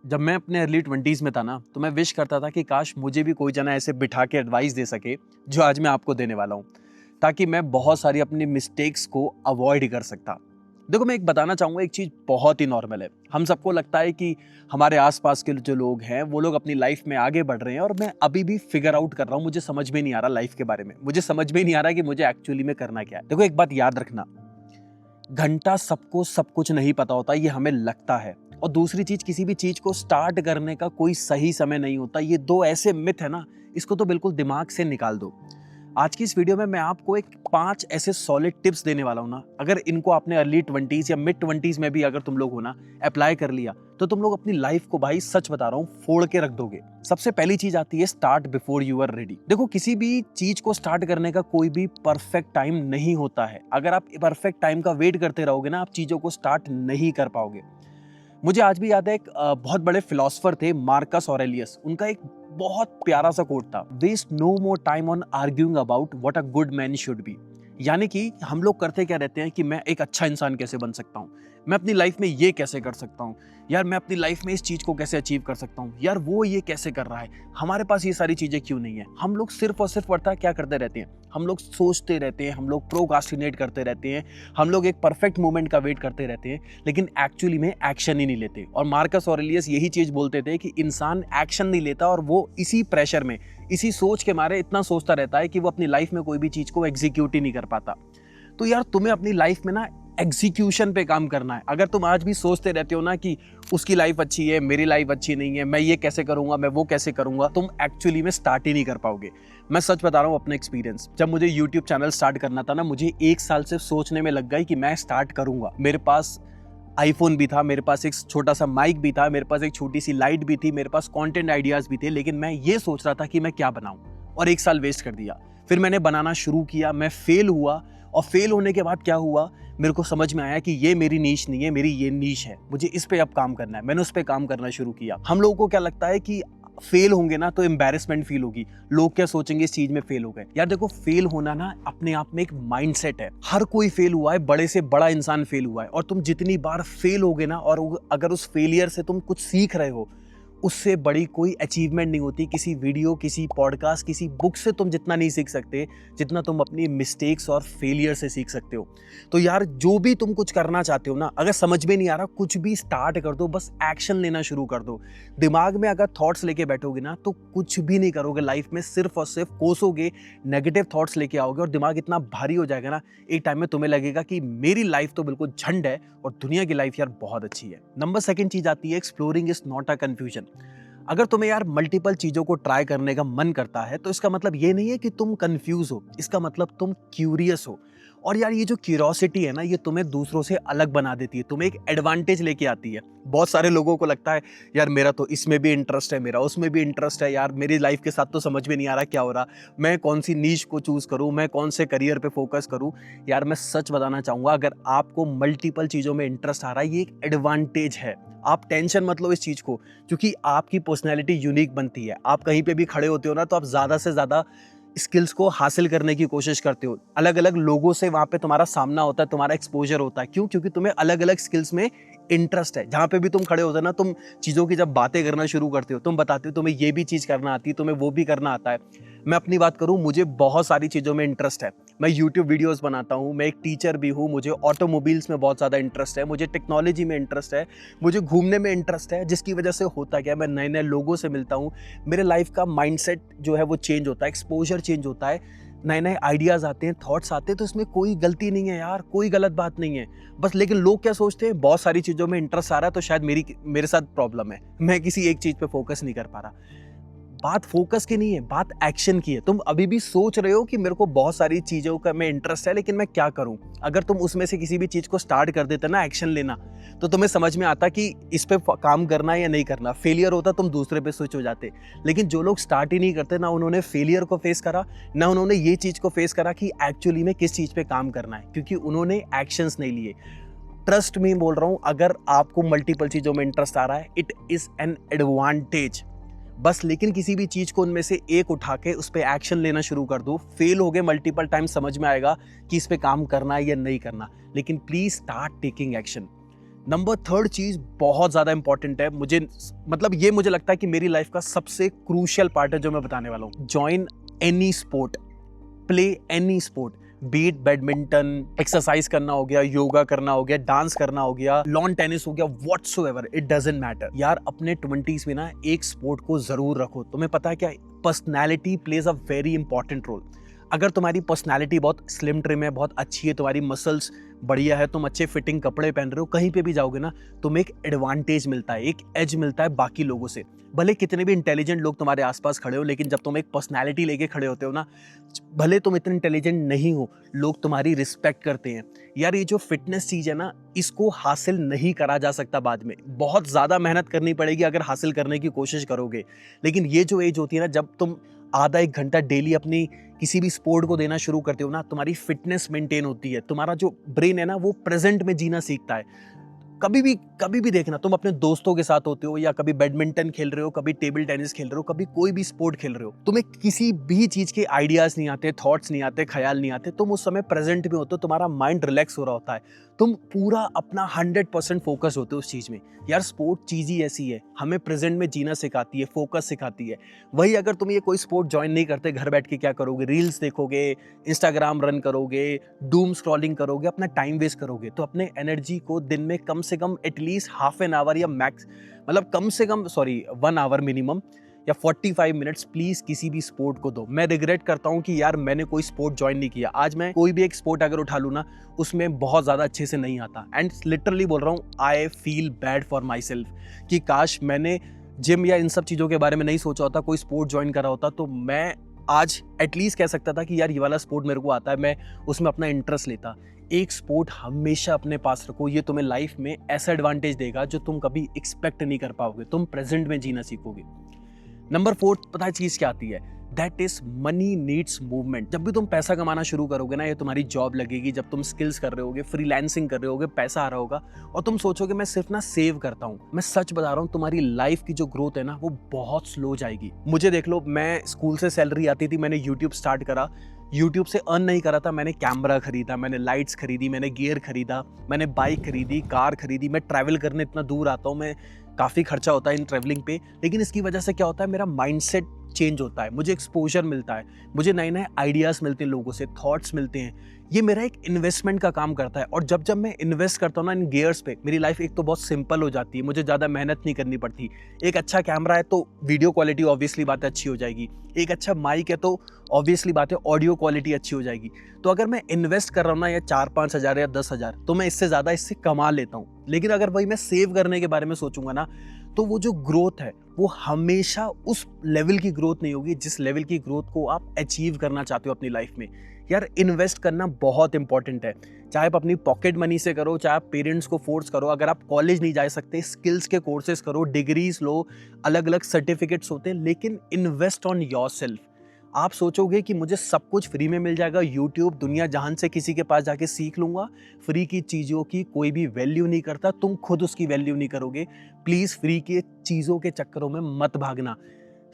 जब मैं अपने अर्ली 20s में था ना, तो मैं विश करता था कि काश मुझे भी कोई जना ऐसे बिठा के एडवाइस दे सके जो आज मैं आपको देने वाला हूँ, ताकि मैं बहुत सारी अपनी मिस्टेक्स को अवॉइड कर सकता। देखो, मैं एक बताना चाहूँगा, एक चीज़ बहुत ही नॉर्मल है। हम सबको लगता है कि हमारे आसपास के जो लोग हैं वो लोग अपनी लाइफ में आगे बढ़ रहे हैं और मैं अभी भी फिगर आउट कर रहा हूँ। मुझे समझ में नहीं आ रहा लाइफ के बारे में, मुझे समझ में नहीं आ रहा कि मुझे एक्चुअली में करना क्या है। देखो, एक बात याद रखना, घंटा सबको सब कुछ नहीं पता होता, ये हमें लगता है। और दूसरी चीज, किसी भी चीज को स्टार्ट करने का कोई सही समय नहीं होता। ये दो ऐसे मिथ है ना, इसको तो बिल्कुल दिमाग से निकाल दो। आज की इस वीडियो में मैं आपको एक 5 ऐसे सॉलिड टिप्स देने वाला हूं ना, अगर इनको आपने अर्ली 20s या मिड 20s में भी अगर तुम लोग हो ना अप्लाई कर लिया, तो तुम लोग अपनी लाइफ को, भाई सच बता रहा हूं, फोड़ के रख दोगे। सबसे पहली चीज आती है start before you are ready. देखो, किसी भी चीज को स्टार्ट करने का कोई भी परफेक्ट टाइम नहीं होता है। अगर आप परफेक्ट टाइम का वेट करते रहोगे ना, आप चीजों को स्टार्ट नहीं कर पाओगे। मुझे आज भी याद है, एक बहुत बड़े फिलोसोफर थे, मार्कस ऑरेलियस। उनका एक बहुत प्यारा सा कोट था, waste no more time on arguing about what a good man should be. यानी कि हम लोग करते क्या रहते हैं कि मैं एक अच्छा इंसान कैसे बन सकता हूँ, मैं अपनी लाइफ में ये कैसे कर सकता हूँ, यार मैं अपनी लाइफ में इस चीज को कैसे अचीव कर सकता हूँ, यार वो ये कैसे कर रहा है, हमारे पास ये सारी चीजें क्यों नहीं है। हम लोग सिर्फ और सिर्फ पता क्या करते रहते हैं, हम लोग सोचते रहते हैं, हम लोग प्रोक्रास्टिनेट करते रहते हैं, हम लोग एक परफेक्ट मोमेंट का वेट करते रहते हैं, लेकिन एक्चुअली में एक्शन ही नहीं लेते। और मार्कस ऑरेलियस यही चीज बोलते थे कि इंसान एक्शन नहीं लेता और वो इसी प्रेशर में, इसी सोच के मारे इतना सोचता रहता है कि वो अपनी लाइफ में कोई भी चीज को एग्जीक्यूट ही नहीं कर पाता। तो यार, तुम्हें अपनी लाइफ में ना एग्जीक्यूशन पे काम करना है। अगर तुम आज भी सोचते रहते हो ना कि उसकी लाइफ अच्छी है, मेरी लाइफ अच्छी नहीं है, मैं ये कैसे करूंगा, मैं वो कैसे करूंगा, तुम एक्चुअली में स्टार्ट ही नहीं कर पाओगे। मैं सच बता रहा हूँ अपना एक्सपीरियंस, जब मुझे यूट्यूब चैनल स्टार्ट करना था ना, मुझे 1 साल से सोचने में लग गई कि मैं स्टार्ट करूंगा। मेरे पास आईफोन भी था, मेरे पास एक छोटा सा माइक भी था, मेरे पास एक छोटी सी लाइट भी थी, मेरे पास कंटेंट आइडियाज भी थे, लेकिन मैं ये सोच रहा था कि मैं क्या बनाऊं, और 1 साल वेस्ट कर दिया। फिर मैंने बनाना शुरू किया, मैं फेल हुआ, और फेल होने के बाद क्या हुआ, मेरे को समझ में आया कि ये मेरी नीश नहीं है, मेरी ये नीश है, मुझे इस पे अब काम करना है। मैंने उस पे काम करना शुरू किया। हम लोगों को क्या लगता है कि फेल होंगे ना तो एम्बैरेसमेंट फील होगी, लोग क्या सोचेंगे इस चीज में फेल हो गए। यार देखो, फेल होना ना अपने आप में एक माइंडसेट है। हर कोई फेल हुआ है, बड़े से बड़ा इंसान फेल हुआ है, और तुम जितनी बार फेल होगे ना, और अगर उस फेलियर से तुम कुछ सीख रहे हो, उससे बड़ी कोई अचीवमेंट नहीं होती। किसी वीडियो, किसी पॉडकास्ट, किसी बुक से तुम जितना नहीं सीख सकते, जितना तुम अपनी मिस्टेक्स और फेलियर से सीख सकते हो। तो यार, जो भी तुम कुछ करना चाहते हो ना, अगर समझ में नहीं आ रहा, कुछ भी स्टार्ट कर दो, बस एक्शन लेना शुरू कर दो। दिमाग में अगर थॉट्स लेके बैठोगे ना, तो कुछ भी नहीं करोगे लाइफ में, सिर्फ और सिर्फ कोसोगे, नेगेटिव थॉट्स लेके आओगे, और दिमाग इतना भारी हो जाएगा ना, एक टाइम में तुम्हें लगेगा कि मेरी लाइफ तो बिल्कुल झंड है और दुनिया की लाइफ यार बहुत अच्छी है। नंबर 2 चीज आती है, exploring is not a confusion. अगर तुम्हें यार मल्टीपल चीजों को ट्राई करने का मन करता है, तो इसका मतलब ये नहीं है कि तुम कंफ्यूज हो, इसका मतलब तुम क्यूरियस हो। और यार, ये जो क्यूरियोसिटी है ना, ये तुम्हें दूसरों से अलग बना देती है, तुम्हें एक एडवांटेज लेके आती है। बहुत सारे लोगों को लगता है यार मेरा तो इसमें भी इंटरेस्ट है, मेरा उसमें भी इंटरेस्ट है, यार मेरी लाइफ के साथ तो समझ में नहीं आ रहा क्या हो रहा, मैं कौन सी नीश को चूज करूं, मैं कौन से करियर पे फोकस करूं। यार मैं सच बताना चाहूंगा, अगर आपको मल्टीपल चीजों में इंटरेस्ट आ रहा है, ये एक एडवांटेज है। आप टेंशन मत लो इस चीज को, क्योंकि आपकी पर्सनैलिटी यूनिक बनती है। आप कहीं पे भी खड़े होते हो ना, तो आप ज्यादा से ज्यादा स्किल्स को हासिल करने की कोशिश करते हो। अलग अलग लोगों से वहां पे तुम्हारा सामना होता है, तुम्हारा एक्सपोजर होता है। क्यों? क्योंकि तुम्हें अलग अलग स्किल्स में इंटरेस्ट है। जहां पे भी तुम खड़े होते हो ना, तुम चीजों की जब बातें करना शुरू करते हो, तुम बताते हो तुम्हें ये भी चीज करना आती है, तुम्हें वो भी करना आता है। मैं अपनी बात करूं, मुझे बहुत सारी चीजों में इंटरेस्ट है। मैं यूट्यूब वीडियोस बनाता हूं, मैं एक टीचर भी हूं, मुझे ऑटोमोबाइल्स में बहुत ज्यादा इंटरेस्ट है, मुझे टेक्नोलॉजी में इंटरेस्ट है, मुझे घूमने में इंटरेस्ट है, जिसकी वजह से होता क्या है, मैं नए नए लोगों से मिलता हूं, मेरे लाइफ का माइंडसेट जो है वो चेंज होता है, एक्सपोजर चेंज होता है, नए नए आइडियाज आते हैं, थॉट्स आते हैं। तो इसमें कोई गलती नहीं है यार, कोई गलत बात नहीं है। बस लेकिन लोग क्या सोचते हैं, बहुत सारी चीजों में इंटरेस्ट आ रहा है तो शायद मेरे साथ प्रॉब्लम है, मैं किसी एक चीज पे फोकस नहीं कर पा रहा। बात फोकस की नहीं है, बात एक्शन की है। तुम अभी भी सोच रहे हो कि मेरे को बहुत सारी चीजों का में इंटरेस्ट है, लेकिन मैं क्या करूं। अगर तुम उसमें से किसी भी चीज को स्टार्ट कर देते ना, एक्शन लेना, तो तुम्हें समझ में आता कि इस पे काम करना है या नहीं करना। फेलियर होता, तुम दूसरे पे स्विच हो जाते। लेकिन जो लोग स्टार्ट ही नहीं करते ना, उन्होंने फेलियर को फेस करा, ना उन्होंने ये चीज को फेस करा कि एक्चुअली में किस चीज पे काम करना है, क्योंकि उन्होंने एक्शंस नहीं लिए। ट्रस्ट में बोल रहा हूं, अगर आपको मल्टीपल चीजों में इंटरेस्ट आ रहा है, इट इज एन एडवांटेज। बस लेकिन किसी भी चीज को उनमें से एक उठा के उस पर एक्शन लेना शुरू कर दो। फेल हो गए मल्टीपल टाइम, समझ में आएगा कि इस पे काम करना है या नहीं करना, लेकिन please start taking action. Number third चीज बहुत ज्यादा इंपॉर्टेंट है, मुझे लगता है कि मेरी लाइफ का सबसे क्रूशियल पार्ट है जो मैं बताने वाला हूँ। Join any sport, play any sport, be it badminton, exercise करना हो गया, योगा करना हो गया, डांस करना हो गया, लॉन टेनिस हो गया, व्हाटसोएवर, इट डजंट मैटर यार। अपने 20s में ना एक स्पोर्ट को जरूर रखो। तुम्हें पता है क्या, personality plays a very important role. अगर तुम्हारी पर्सनैलिटी बहुत स्लिम ट्रिम है, बहुत अच्छी है, तुम्हारी मसल्स बढ़िया है, तुम अच्छे फिटिंग कपड़े पहन रहे हो, कहीं पे भी जाओगे ना, तुम्हें एक एडवांटेज मिलता है, एक एज मिलता है बाकी लोगों से। भले कितने भी इंटेलिजेंट लोग तुम्हारे आसपास खड़े हो, लेकिन जब तुम एक पर्सनैलिटी लेके खड़े होते हो ना, भले तुम इतने इंटेलिजेंट नहीं हो, लोग तुम्हारी रिस्पेक्ट करते हैं यार। ये जो फिटनेस चीज है ना, इसको हासिल नहीं करा जा सकता बाद में, बहुत ज्यादा मेहनत करनी पड़ेगी अगर हासिल करने की कोशिश करोगे। लेकिन ये जो एज होती है ना, जब तुम आधा एक घंटा डेली अपनी किसी भी स्पोर्ट को देना शुरू करते हो ना, तुम्हारी फिटनेस मेंटेन होती है, तुम्हारा जो ब्रेन है ना वो प्रेजेंट में जीना सीखता है। कभी भी देखना, तुम अपने दोस्तों के साथ होते हो या कभी बैडमिंटन खेल रहे हो, कभी टेबल टेनिस खेल रहे हो, कभी कोई भी स्पोर्ट खेल रहे हो, तुम्हें किसी भी चीज के आइडियाज नहीं आते, थॉट्स नहीं आते, ख्याल नहीं आते, तुम उस समय प्रेजेंट में होते हो, तुम्हारा माइंड रिलैक्स हो रहा होता है, तुम पूरा अपना 100% फोकस होते हो उस चीज में। यार स्पोर्ट चीज ही ऐसी है, हमें प्रेजेंट में जीना सिखाती है, फोकस सिखाती है। वही अगर तुम ये कोई स्पोर्ट ज्वाइन नहीं करते, घर बैठ के क्या करोगे, रील्स देखोगे, इंस्टाग्राम रन करोगे, डूम स्क्रॉलिंग करोगे, अपना टाइम वेस्ट करोगे, तो अपने एनर्जी को दिन में कम से कम एटलीस्ट हाफ एन आवर या मैक्स कम से कम 1 आवर मिनिमम या 45 मिनट्स प्लीज किसी भी स्पोर्ट को दो। मैं रिग्रेट करता हूं कि यार मैंने कोई स्पोर्ट ज्वाइन नहीं किया। आज मैं कोई भी एक स्पोर्ट अगर उठा लूं ना, उसमें बहुत ज्यादा अच्छे से नहीं आता, एंड लिटरली बोल रहा हूं, I feel bad for my self कि काश मैंने जिम या इन सब चीजों के बारे में नहीं सोचा होता, कोई स्पोर्ट ज्वाइन करा होता, तो मैं आज एटलीस्ट कह सकता था कि यार ये वाला स्पोर्ट मेरे को आता है, मैं उसमें अपना इंटरेस्ट लेता। एक स्पोर्ट हमेशा अपने पास रखो, ये तुम्हें लाइफ में ऐसा एडवांटेज देगा जो तुम कभी एक्सपेक्ट नहीं कर पाओगे, तुम प्रेजेंट में जीना सीखोगे। नंबर 4 पता है चीज क्या आती है, that is money needs movement. जब भी तुम पैसा कमाना शुरू करोगे ना, ये तुम्हारी जॉब लगेगी, जब तुम स्किल्स कर रहे होगे, फ्रीलांसिंग कर रहे होगे, पैसा आ रहा होगा, और तुम सोचोगे मैं सिर्फ ना सेव करता हूँ, मैं सच बता रहा हूँ, तुम्हारी लाइफ की जो ग्रोथ है ना वो बहुत स्लो जाएगी। मुझे देख लो, मैं स्कूल से सैलरी आती थी, मैंने यूट्यूब स्टार्ट करा, यूट्यूब से अर्न नहीं करा था, मैंने कैमरा खरीदा, मैंने लाइट्स खरीदी, मैंने गियर खरीदा, मैंने बाइक खरीदी, कार खरीदी, मैं ट्रैवल करने इतना दूर आता हूँ, मैं काफ़ी खर्चा होता है इन ट्रैवलिंग पे, लेकिन इसकी वजह से क्या होता है, मेरा माइंडसेट चेंज होता है, मुझे एक्सपोजर मिलता है, मुझे नए नए आइडियाज़ मिलते हैं, लोगों से थॉट्स मिलते हैं, ये मेरा एक इन्वेस्टमेंट का काम करता है। और जब जब मैं इन्वेस्ट करता हूँ ना इन गियर्स पे, मेरी लाइफ एक तो बहुत सिंपल हो जाती है, मुझे ज़्यादा मेहनत नहीं करनी पड़ती। एक अच्छा कैमरा है तो वीडियो क्वालिटी ऑब्वियसली बात है अच्छी हो जाएगी, एक अच्छा माइक है तो ऑब्वियसली बात है ऑडियो क्वालिटी अच्छी हो जाएगी। तो अगर मैं इन्वेस्ट कर रहा हूँ ना, या 4-5 हज़ार या 10 हज़ार, तो मैं इससे ज़्यादा इससे कमा लेता हूँ। लेकिन अगर वही मैं सेव करने के बारे में सोचूंगा ना, तो वो जो ग्रोथ है वो हमेशा उस लेवल की ग्रोथ नहीं होगी जिस लेवल की ग्रोथ को आप अचीव करना चाहते हो अपनी लाइफ में। यार इन्वेस्ट करना बहुत इंपॉर्टेंट है, चाहे आप अपनी पॉकेट मनी से करो, चाहे आप पेरेंट्स को फोर्स करो, अगर आप कॉलेज नहीं जा सकते, स्किल्स के कोर्सेज करो, डिग्रीज लो, अलग अलग सर्टिफिकेट्स होते हैं, लेकिन इन्वेस्ट ऑन योरसेल्फ। आप सोचोगे कि मुझे सब कुछ फ्री में मिल जाएगा, यूट्यूब दुनिया जहान से किसी के पास जाके सीख लूंगा, फ्री की चीज़ों की कोई भी वैल्यू नहीं करता, तुम खुद उसकी वैल्यू नहीं करोगे। प्लीज़ फ्री की चीज़ों के चक्करों में मत भागना।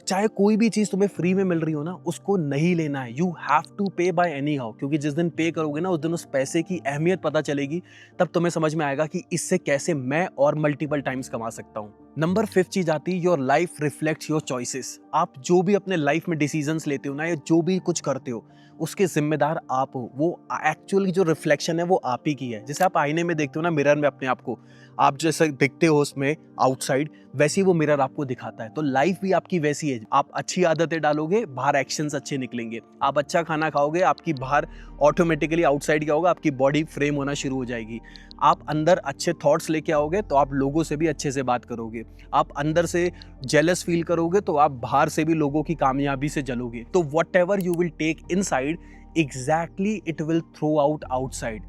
चाहे कोई भी चीज़ तुम्हें फ्री में मिल रही हो ना, उसको नहीं लेना है, यू हैव टू पे बाय एनी हाउ, क्योंकि जिस दिन पे करोगे ना, उस दिन उस पैसे की अहमियत पता चलेगी, तब तुम्हें समझ में आएगा कि इससे कैसे मैं और मल्टीपल टाइम्स कमा सकता हूँ। नंबर 5 चीज आती है, your life reflects your choices. आप जो भी अपने लाइफ में डिसीजंस लेते हो ना, या जो भी कुछ करते हो, उसके जिम्मेदार आप हो। वो एक्चुअली जो रिफ्लेक्शन है वो आप ही की है। जैसे आप आईने में देखते हो ना, मिरर में अपने आप को, आप जैसे दिखते हो उसमें आउटसाइड, वैसे ही वो मिरर आपको दिखाता है। तो लाइफ भी आपकी वैसी है, आप अच्छी आदतें डालोगे, बाहर एक्शंस अच्छे निकलेंगे। आप अच्छा खाना खाओगे, आपकी बाहर ऑटोमेटिकली आउटसाइड क्या होगा, आपकी बॉडी फ्रेम होना शुरू हो जाएगी। आप अंदर अच्छे थॉट्स लेके आओगे तो आप लोगों से भी अच्छे से बात करोगे। आप अंदर से जेलस फील करोगे तो आप बाहर से भी लोगों की कामयाबी से जलोगे। तो whatever you will take inside, exactly it will throw out outside.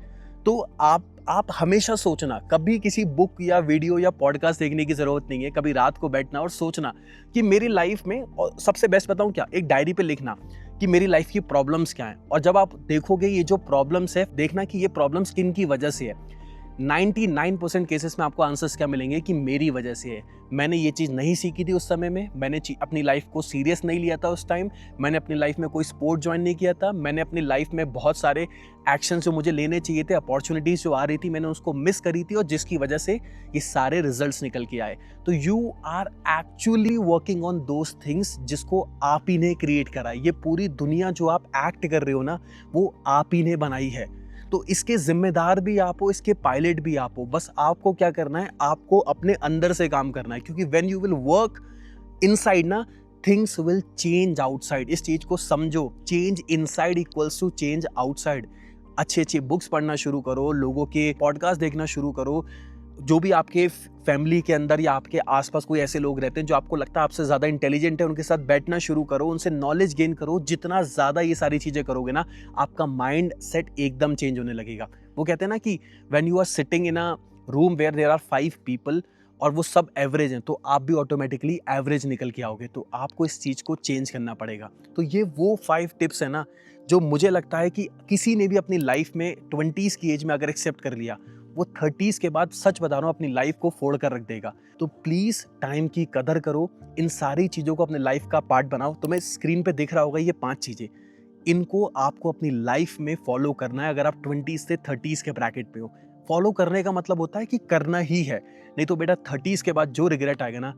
तो आप हमेशा सोचना, कभी किसी बुक या वीडियो या पॉडकास्ट देखने की जरूरत नहीं है, कभी रात को बैठना और सोचना कि मेरी लाइफ में, और सबसे बेस्ट बताऊं क्या, एक डायरी पे लिखना कि मेरी लाइफ की प्रॉब्लम्स क्या हैं। और जब आप देखोगे ये जो प्रॉब्लम्स है, देखना कि ये प्रॉब्लम्स किन की वजह से है। 99% केसेस में आपको आंसर्स क्या मिलेंगे कि मेरी वजह से है, मैंने ये चीज़ नहीं सीखी थी उस समय में, मैंने अपनी लाइफ को सीरियस नहीं लिया था उस टाइम, मैंने अपनी लाइफ में कोई स्पोर्ट ज्वाइन नहीं किया था, मैंने अपनी लाइफ में बहुत सारे एक्शन जो मुझे लेने चाहिए थे, अपॉर्चुनिटीज़ जो आ रही थी मैंने उसको मिस करी थी और जिसकी वजह से ये सारे रिजल्ट्स निकल के आए। तो you are actually working on those things जिसको आप ही ने क्रिएट करा है। ये पूरी दुनिया जो आप एक्ट कर रहे हो ना, वो आप ही ने बनाई है। तो इसके जिम्मेदार भी आप हो, इसके पायलट भी आप हो। बस आपको क्या करना है, आपको अपने अंदर से काम करना है, क्योंकि when you will work inside ना, थिंग्स विल चेंज आउटसाइड। इस चीज को समझो, change inside equals to change outside. अच्छी अच्छी बुक्स पढ़ना शुरू करो, लोगों के पॉडकास्ट देखना शुरू करो, जो भी आपके फैमिली के अंदर या आपके आसपास कोई ऐसे लोग रहते हैं जो आपको लगता है आपसे ज़्यादा इंटेलिजेंट है, उनके साथ बैठना शुरू करो, उनसे नॉलेज गेन करो। जितना ज़्यादा ये सारी चीज़ें करोगे ना, आपका माइंड सेट एकदम चेंज होने लगेगा। वो कहते हैं ना कि when you are sitting in a room where there are 5 people और वो सब एवरेज हैं, तो आप भी ऑटोमेटिकली एवरेज निकल के आओगे। तो आपको इस चीज़ को चेंज करना पड़ेगा। तो ये वो 5 टिप्स है ना, जो मुझे लगता है कि किसी ने भी अपनी लाइफ में 20s की एज में अगर एक्सेप्ट कर लिया, वो 30s के बाद सच बता रहा हूँ अपनी लाइफ को फोड़ कर रख देगा। तो प्लीज़ टाइम की कदर करो, इन सारी चीज़ों को अपने लाइफ का पार्ट बनाओ। तुम्हें स्क्रीन पे दिख रहा होगा ये 5 चीज़ें, इनको आपको अपनी लाइफ में फॉलो करना है। अगर आप 20s से 30s के ब्रैकेट पे हो, फॉलो करने का मतलब होता है कि करना ही है, नहीं तो बेटा 30s के बाद जो रिग्रेट आएगा ना,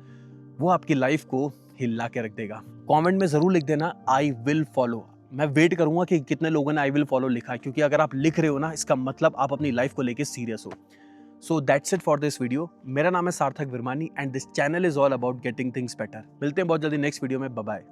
वो आपकी लाइफ को हिला के रख देगा। कमेंट में ज़रूर लिख देना आई विल फॉलो। मैं वेट करूंगा कि कितने लोगों ने आई विल फॉलो लिखा है, क्योंकि अगर आप लिख रहे हो ना, इसका मतलब आप अपनी लाइफ को लेके सीरियस हो। So that's it for this video. मेरा नाम है Sarthak Virmani and this channel is all about getting things better. मिलते हैं बहुत जल्दी नेक्स्ट वीडियो में। Bye bye.